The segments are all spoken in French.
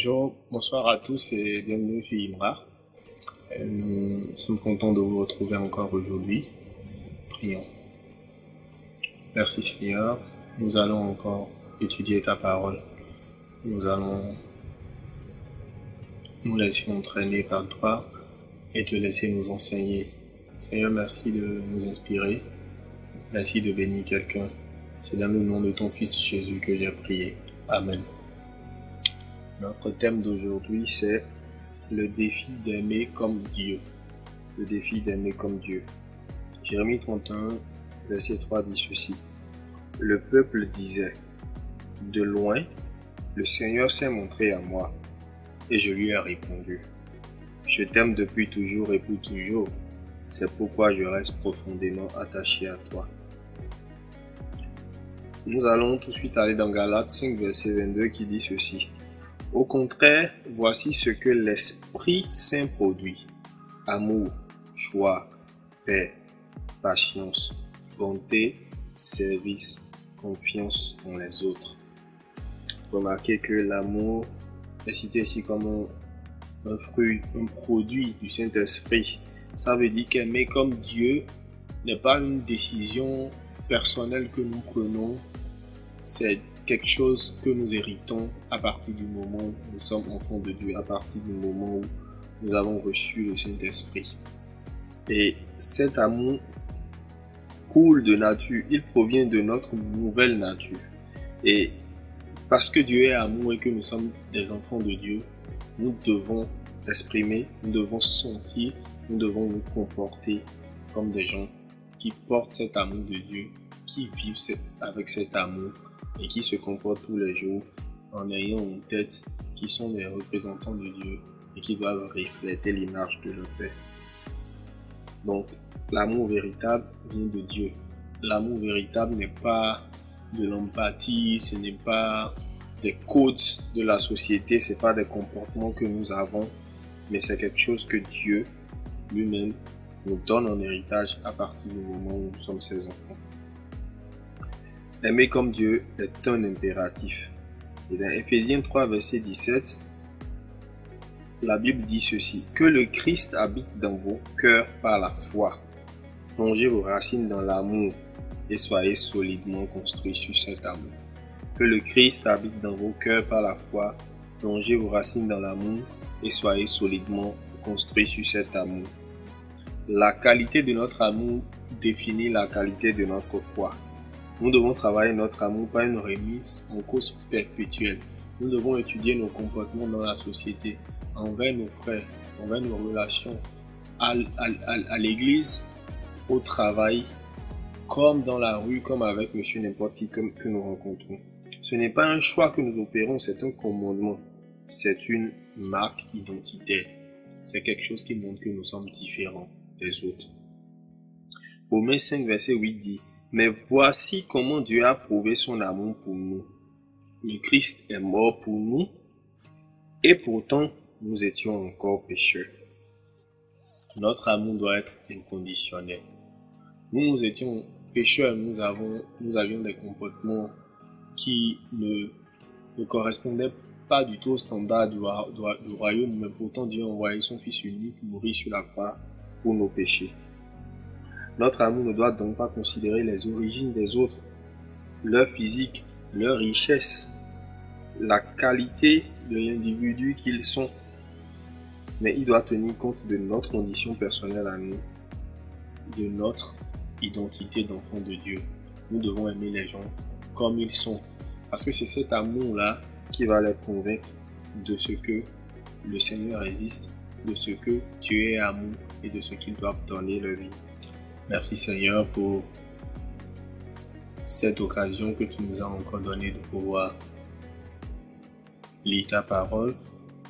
Bonjour, bonsoir à tous et bienvenue sur Imra. Nous sommes contents de vous retrouver encore aujourd'hui. Prions. Merci Seigneur, nous allons encore étudier ta parole. Nous allons nous laisser entraîner par toi et te laisser nous enseigner. Seigneur, merci de nous inspirer. Merci de bénir quelqu'un. C'est dans le nom de ton Fils Jésus que j'ai prié. Amen. Notre thème d'aujourd'hui, c'est le défi d'aimer comme Dieu. Le défi d'aimer comme Dieu. Jérémie 31, verset 3 dit ceci. Le peuple disait, de loin, le Seigneur s'est montré à moi, et je lui ai répondu. Je t'aime depuis toujours et pour toujours, c'est pourquoi je reste profondément attaché à toi. Nous allons tout de suite aller dans Galates 5, verset 22 qui dit ceci. Au contraire, voici ce que l'Esprit Saint produit. Amour, joie, paix, patience, bonté, service, confiance dans les autres. Remarquez que l'amour est cité ici comme un fruit, un produit du Saint-Esprit. Ça veut dire qu'aimer comme Dieu n'est pas une décision personnelle que nous prenons, c'est quelque chose que nous héritons à partir du moment où nous sommes enfants de Dieu, à partir du moment où nous avons reçu le Saint-Esprit. Et cet amour coule de nature, il provient de notre nouvelle nature. Et parce que Dieu est amour et que nous sommes des enfants de Dieu, nous devons exprimer, nous devons sentir, nous devons nous comporter comme des gens qui portent cet amour de Dieu, qui vivent avec cet amour et qui se comportent tous les jours en ayant en tête qu'ils sont des représentants de Dieu et qui doivent refléter l'image de leur Père. Donc, l'amour véritable vient de Dieu. L'amour véritable n'est pas de l'empathie, ce n'est pas des codes de la société, ce n'est pas des comportements que nous avons, mais c'est quelque chose que Dieu lui-même nous donne en héritage à partir du moment où nous sommes ses enfants. Aimer comme Dieu est un impératif. Et dans Éphésiens 3, verset 17, la Bible dit ceci. Que le Christ habite dans vos cœurs par la foi. Plongez vos racines dans l'amour et soyez solidement construits sur cet amour. Que le Christ habite dans vos cœurs par la foi. Plongez vos racines dans l'amour et soyez solidement construits sur cet amour. La qualité de notre amour définit la qualité de notre foi. Nous devons travailler notre amour par une remise en cause perpétuelle. Nous devons étudier nos comportements dans la société, envers nos frères, envers nos relations, à l'église, au travail, comme dans la rue, comme avec monsieur n'importe qui que nous rencontrons. Ce n'est pas un choix que nous opérons, c'est un commandement. C'est une marque identitaire. C'est quelque chose qui montre que nous sommes différents des autres. Romains 5, verset 8 dit mais voici comment Dieu a prouvé son amour pour nous. Le Christ est mort pour nous et pourtant nous étions encore pécheurs. Notre amour doit être inconditionnel. Nous étions pécheurs, nous avions des comportements qui ne correspondaient pas du tout au standard du royaume, mais pourtant Dieu a envoyé son Fils unique mourir sur la croix pour nos péchés. Notre amour ne doit donc pas considérer les origines des autres, leur physique, leur richesse, la qualité de l'individu qu'ils sont. Mais il doit tenir compte de notre condition personnelle à nous, de notre identité d'enfant de Dieu. Nous devons aimer les gens comme ils sont. Parce que c'est cet amour-là qui va les convaincre de ce que le Seigneur existe, de ce que Dieu est amour et de ce qu'ils doivent donner leur vie. Merci Seigneur pour cette occasion que tu nous as encore donnée de pouvoir lire ta parole,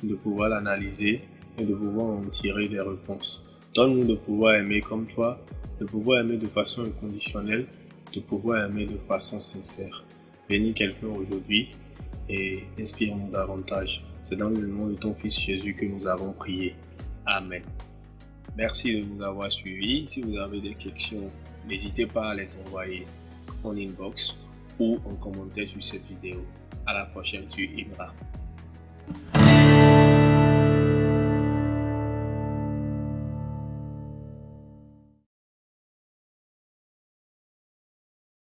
de pouvoir l'analyser et de pouvoir en tirer des réponses. Donne-nous de pouvoir aimer comme toi, de pouvoir aimer de façon inconditionnelle, de pouvoir aimer de façon sincère. Bénis quelqu'un aujourd'hui et inspire-nous davantage. C'est dans le nom de ton Fils Jésus que nous avons prié. Amen. Merci de nous avoir suivis. Si vous avez des questions, n'hésitez pas à les envoyer en inbox ou en commentaire sur cette vidéo. À la prochaine sur Imra.